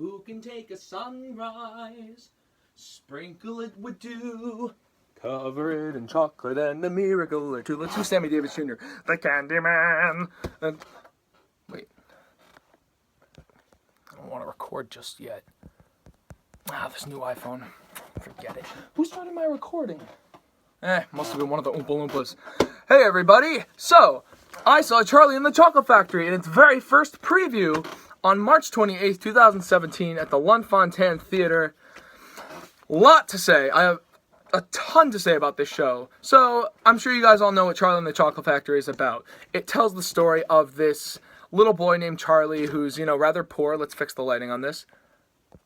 Who can take a sunrise, sprinkle it with dew, cover it in chocolate and a miracle or two. Let's do Sammy Davis Jr., the Candyman. Wait. I don't want to record just yet. This new iPhone. Forget it. Who started my recording? Must have been one of the Oompa Loompas. Hey everybody! So, I saw Charlie in the Chocolate Factory in its very first preview on March 28th, 2017 at the Lunfontaine Theater. Lot to say. I have a ton to say about this show. So, I'm sure you guys all know what Charlie in the Chocolate Factory is about. It tells the story of this little boy named Charlie who's, rather poor. Let's fix the lighting on this.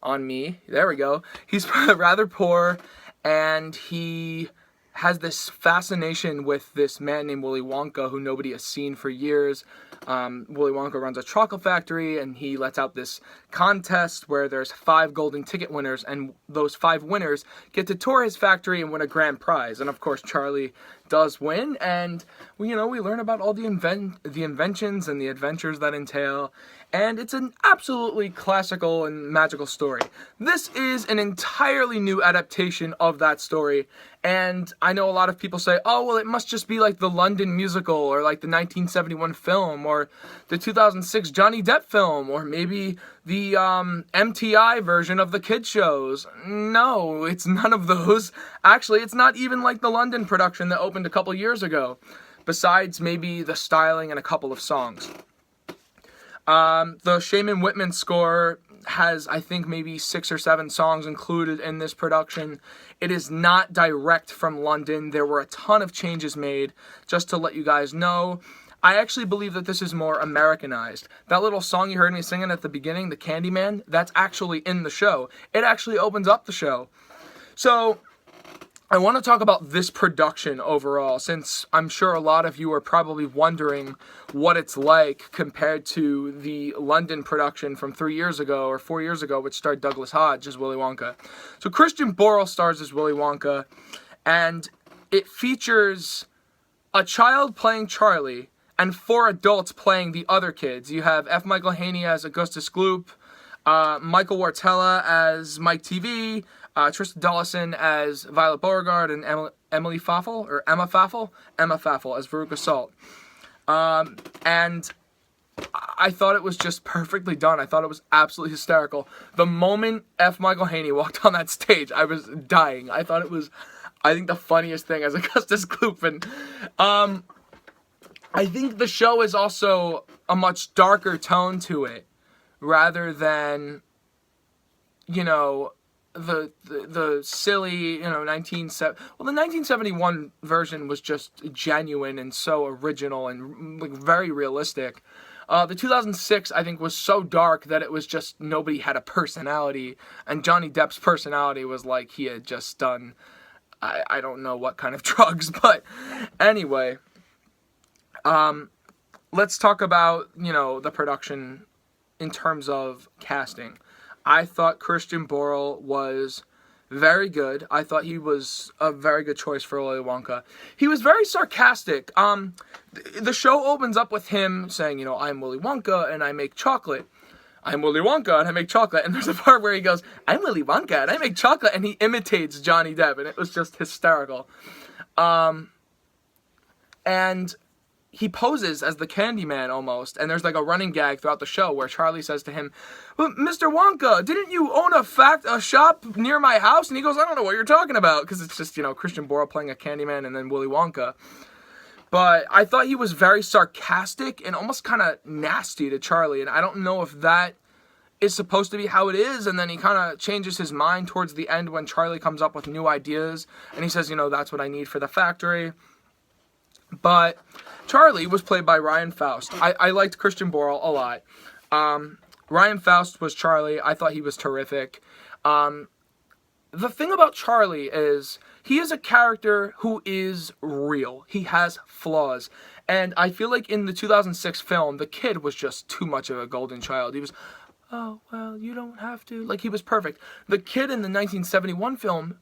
On me. There we go. He's rather poor, and he has this fascination with this man named Willy Wonka who nobody has seen for years. Willy Wonka runs a chocolate factory, and he lets out this contest where there's 5 golden ticket winners, and those 5 winners get to tour his factory and win a grand prize. And of course, Charlie does win, and we learn about all the inventions and the adventures that entail. And it's an absolutely classical and magical story. This is an entirely new adaptation of that story. And I know a lot of people say, oh, well, it must just be like the London musical or like the 1971 film or the 2006 Johnny Depp film or maybe the MTI version of the kids shows. No, it's none of those. Actually, it's not even like the London production that opened a couple years ago, besides maybe the styling and a couple of songs. The Shaman Whitman score has, I think, maybe 6 or 7 songs included in this production. It is not direct from London. There were a ton of changes made, just to let you guys know. I actually believe that this is more Americanized. That little song you heard me singing at the beginning, the Candyman, that's actually in the show. It actually opens up the show. So, I want to talk about this production overall, since I'm sure a lot of you are probably wondering what it's like compared to the London production from 3 years ago or 4 years ago, which starred Douglas Hodge as Willy Wonka. So Christian Borle stars as Willy Wonka, and it features a child playing Charlie and 4 adults playing the other kids. You have F. Michael Haney as Augustus Gloop, Michael Wartella as Mike TV, Tristan Dollison as Violet Beauregard, and Emma Faffel as Veruca Salt. And I thought it was just perfectly done. I thought it was absolutely hysterical. The moment F. Michael Haney walked on that stage, I was dying. I thought it was, I think, the funniest thing as Augustus Gloop. And I think the show is also a much darker tone to it, rather than, the silly, the 1971 version was just genuine and so original and very realistic. The 2006, I think, was so dark that it was just nobody had a personality, and Johnny Depp's personality was like he had just done, I don't know what kind of drugs, but anyway, let's talk about, the production in terms of casting. I thought Christian Borle was very good. I thought he was a very good choice for Willy Wonka. He was very sarcastic. The show opens up with him saying, I'm Willy Wonka and I make chocolate. I'm Willy Wonka and I make chocolate. And there's a part where he goes, I'm Willy Wonka and I make chocolate. And he imitates Johnny Depp. And it was just hysterical. And he poses as the Candyman almost, and there's like a running gag throughout the show where Charlie says to him, well, Mr. Wonka, didn't you own a shop near my house? And he goes, I don't know what you're talking about, because it's just, Christian Borle playing a Candyman and then Willy Wonka. But I thought he was very sarcastic and almost kind of nasty to Charlie, and I don't know if that is supposed to be how it is, and then he kind of changes his mind towards the end when Charlie comes up with new ideas, and he says, that's what I need for the factory. But Charlie was played by Ryan Faust. I liked Christian Borle a lot. Ryan Faust was Charlie. I thought he was terrific. The thing about Charlie is he is a character who is real. He has flaws. And I feel like in the 2006 film, the kid was just too much of a golden child. He was, oh, well, you don't have to. Like, he was perfect. The kid in the 1971 film,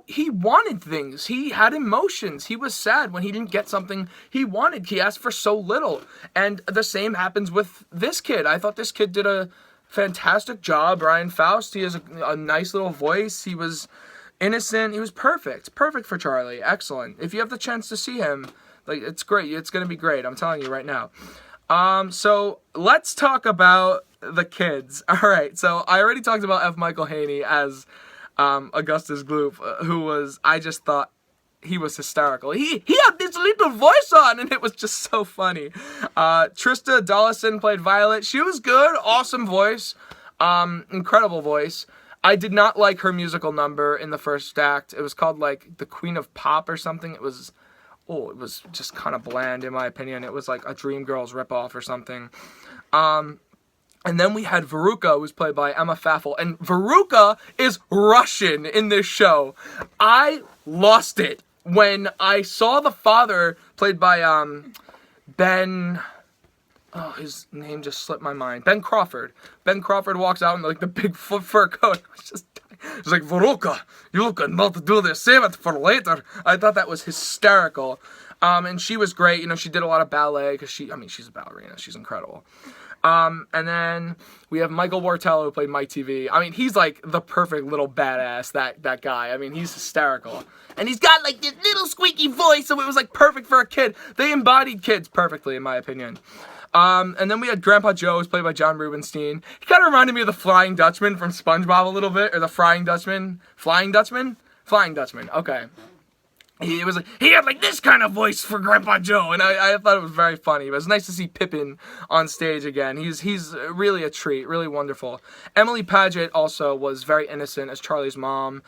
he wanted things. He had emotions. He was sad when he didn't get something he wanted. He asked for so little. And the same happens with this kid. I thought this kid did a fantastic job. Ryan Faust, he has a nice little voice. He was innocent. He was perfect for Charlie. Excellent. If you have the chance to see him, like, it's great. It's gonna be great. I'm telling you right now. So let's talk about the kids. All right. So I already talked about F. Michael Haney as Augustus Gloop, who was, I just thought he was hysterical. He had this little voice on, and it was just so funny. Trista Dollison played Violet. She was good. Awesome voice. Incredible voice. I did not like her musical number in the first act. It was called, like, The Queen of Pop or something. It was just kind of bland, in my opinion. It was like a Dreamgirls ripoff or something. And then we had Veruca, who was played by Emma Pfaffel. And Veruca is Russian in this show. I lost it when I saw the father, played by Ben... Oh, his name just slipped my mind. Ben Crawford. Ben Crawford walks out in, like, the big fur coat. It's like, Veruca, you could not do this. Save it for later. I thought that was hysterical. And she was great. You know, she did a lot of ballet because she's a ballerina. She's incredible. And then we have Michael Wartello, who played Mike TV. I mean, he's like the perfect little badass, that guy. I mean, he's hysterical. And he's got like this little squeaky voice, so it was like perfect for a kid. They embodied kids perfectly, in my opinion. And then we had Grandpa Joe, who's played by John Rubinstein. He kind of reminded me of the Flying Dutchman from SpongeBob a little bit, or the Flying Dutchman. Flying Dutchman, okay. He had like this kind of voice for Grandpa Joe, and I thought it was very funny. It was nice to see Pippin on stage again. He's really a treat, really wonderful. Emily Paget also was very innocent as Charlie's mom.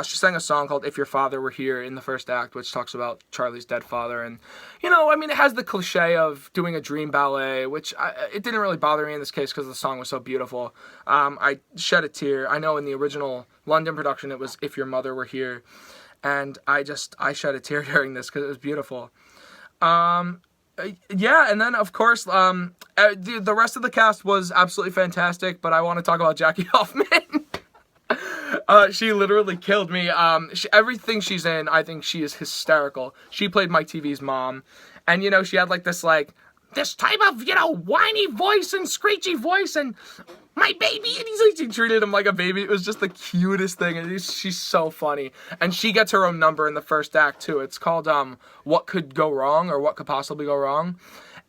She sang a song called "If Your Father Were Here" in the first act, which talks about Charlie's dead father. And, you know, I mean, it has the cliche of doing a dream ballet, which it didn't really bother me in this case because the song was so beautiful. I shed a tear. I know in the original London production it was "If Your Mother Were Here." And I shed a tear during this because it was beautiful. Yeah, and then, of course, the rest of the cast was absolutely fantastic, but I want to talk about Jackie Hoffman. She literally killed me. Everything she's in, I think she is hysterical. She played Mike TV's mom, and, you know, she had, like, this type of, you know, whiny voice and screechy voice, and my baby, and she treated him like a baby. It was just the cutest thing, and she's so funny. And she gets her own number in the first act, too. It's called, What Could Go Wrong, or What Could Possibly Go Wrong,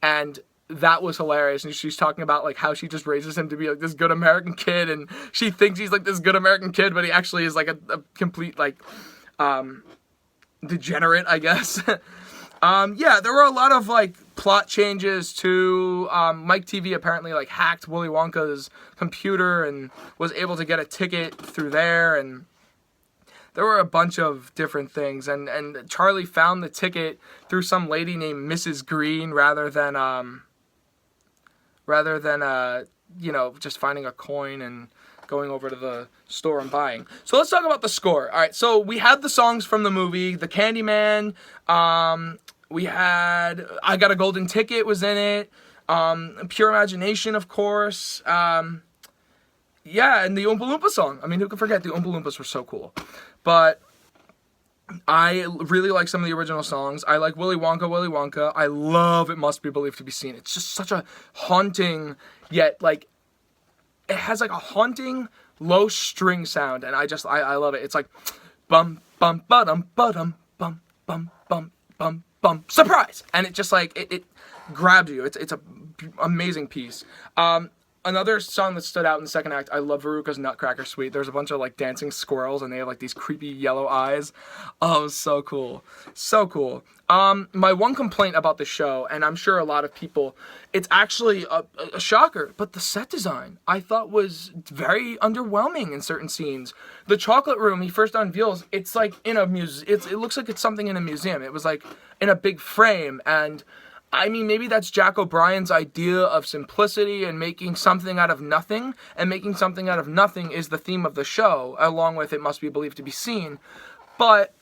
and that was hilarious. And she's talking about, like, how she just raises him to be, like, this good American kid, and she thinks he's, like, this good American kid, but he actually is, like, a complete, like, degenerate, I guess. Yeah, there were a lot of, like, plot changes to, Mike TV apparently, like, hacked Willy Wonka's computer and was able to get a ticket through there, and there were a bunch of different things, and Charlie found the ticket through some lady named Mrs. Green rather than, you know, just finding a coin and going over to the store and buying. So let's talk about the score. All right, so we had the songs from the movie, The Candyman, we had I Got a Golden Ticket was in it, Pure Imagination, of course, yeah, and the Oompa Loompa song. I mean, who could forget? The Oompa Loompas were so cool. But I really like some of the original songs. I like Willy Wonka. I love It Must Be Believed to Be Seen. It's just such a haunting, yet, like, it has, like, a haunting low string sound, and I love it. It's like, bum, bum, ba-dum, ba-dum, bum, bum, bum, bum, bum, surprise! And it just, like, it grabs you. It's a amazing piece. Another song that stood out in the second act, I love Veruca's Nutcracker Suite. There's a bunch of, like, dancing squirrels, and they have, like, these creepy yellow eyes. Oh, it was so cool. So cool. My one complaint about the show, and I'm sure a lot of people, it's actually a shocker, but the set design, I thought, was very underwhelming in certain scenes. The chocolate room he first unveils, it's like in a it looks like it's something in a museum. It was like in a big frame, and I mean, maybe that's Jack O'Brien's idea of simplicity and making something out of nothing, and making something out of nothing is the theme of the show, along with It Must Be Believed to Be Seen. But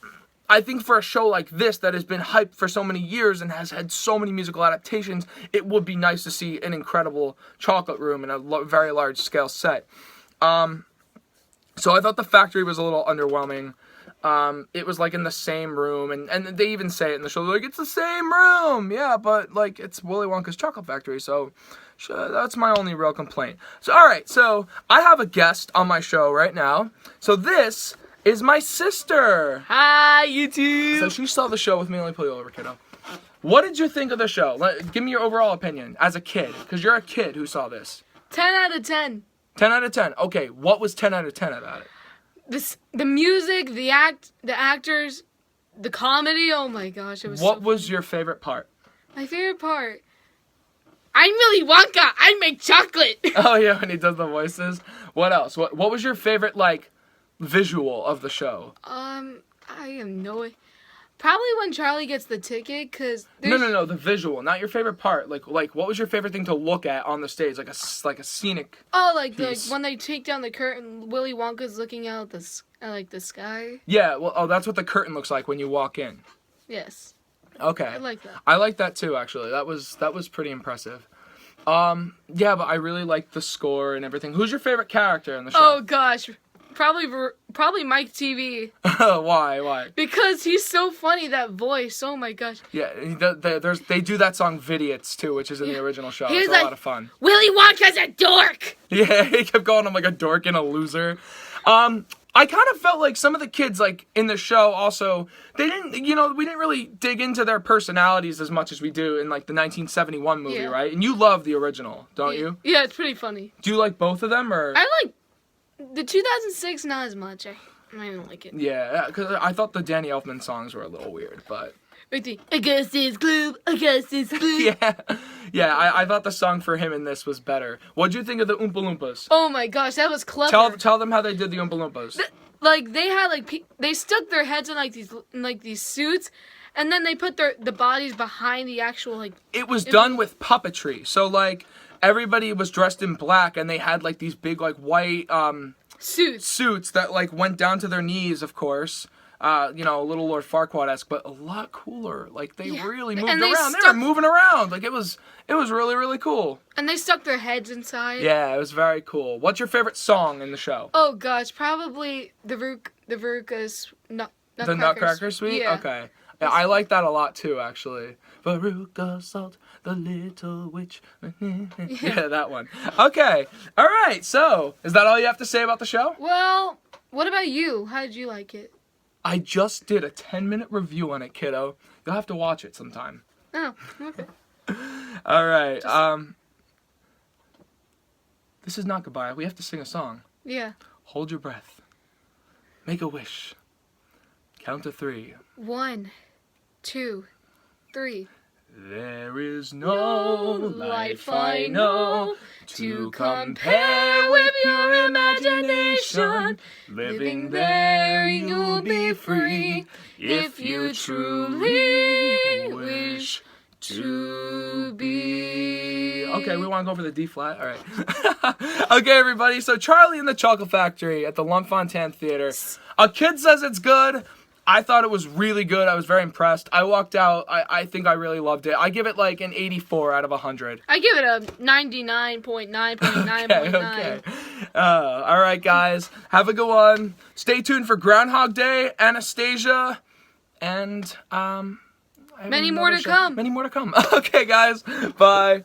I think for a show like this that has been hyped for so many years and has had so many musical adaptations, it would be nice to see an incredible chocolate room and a very large scale set. So I thought the factory was a little underwhelming. It was like in the same room, and they even say it in the show, like, it's the same room, yeah, but like, it's Willy Wonka's chocolate factory, so That's my only real complaint. So, all right. So I have a guest on my show right now. So this is my sister. Hi, YouTube. So she saw the show with me. Let me pull you over, kiddo. What did you think of the show? Give me your overall opinion as a kid, because you're a kid who saw this. 10 out of 10. 10 out of 10. Okay, what was 10 out of 10 about it? The music, the actors, the comedy. Oh my gosh, it was. What was your favorite part? My favorite part. I'm Willy Wonka. I make chocolate. Oh yeah, when he does the voices. What else? What was your favorite visual of the show? I have no idea. Probably when Charlie gets the ticket, cause no, the visual, not your favorite part. Like what was your favorite thing to look at on the stage, like a scenic? Oh, like when they take down the curtain, Willy Wonka's looking out the sky. Yeah, well, that's what the curtain looks like when you walk in. Yes. Okay. I like that. I like that too, actually. That was pretty impressive. Yeah, but I really liked the score and everything. Who's your favorite character in the show? Oh gosh. Probably Mike TV. Why? Because he's so funny, that voice. Oh my gosh. Yeah, they do that song "Vidiots" too, which is in the original show. It's a lot of fun. Willy Wonka's a dork. Yeah, he kept calling him like a dork and a loser. I kind of felt like some of the kids in the show also, we didn't really dig into their personalities as much as we do in the 1971 movie, right? And you love the original, don't you? Yeah, it's pretty funny. Do you like both of them, or? I like the 2006, not as much. I don't like it. Yeah, because I thought the Danny Elfman songs were a little weird, but. Augustus Gloop. Yeah, I thought the song for him in this was better. What'd you think of the Oompa Loompas? Oh my gosh, that was clever. Tell them how they did the Oompa Loompas. They had they stuck their heads in these suits, and then they put the bodies behind the actual It was done with puppetry, so everybody was dressed in black, and they had these big white suits that went down to their knees, of course. A little Lord Farquaad-esque, but a lot cooler. They really moved around. They were moving around. It was really, really cool. And they stuck their heads inside. Yeah, it was very cool. What's your favorite song in the show? Oh gosh, probably the Veruca's The Nutcracker Suite? Yeah. Okay. Yeah, I like that a lot too, actually. Veruca Salt, the little witch. Yeah, that one. Okay. All right. So, is that all you have to say about the show? Well, what about you? How did you like it? I just did a 10-minute review on it, kiddo. You'll have to watch it sometime. Oh, okay. All right. This is not goodbye. We have to sing a song. Yeah. Hold your breath. Make a wish. Count to 3. 1, 2, 3. There is no life I know to compare with your imagination. Living there you'll be free if you truly wish to be. Okay, we want to go for the D flat. All right. Okay, everybody. So Charlie and the Chocolate Factory at the Lunt-Fontanne Theater. A kid says it's good. I thought it was really good. I was very impressed. I walked out. I think I really loved it. I give it an 84 out of 100. I give it a 99.9.9.9. Okay. All right, guys. Have a good one. Stay tuned for Groundhog Day, Anastasia, and many more to come. Many more to come. Okay, guys. Bye.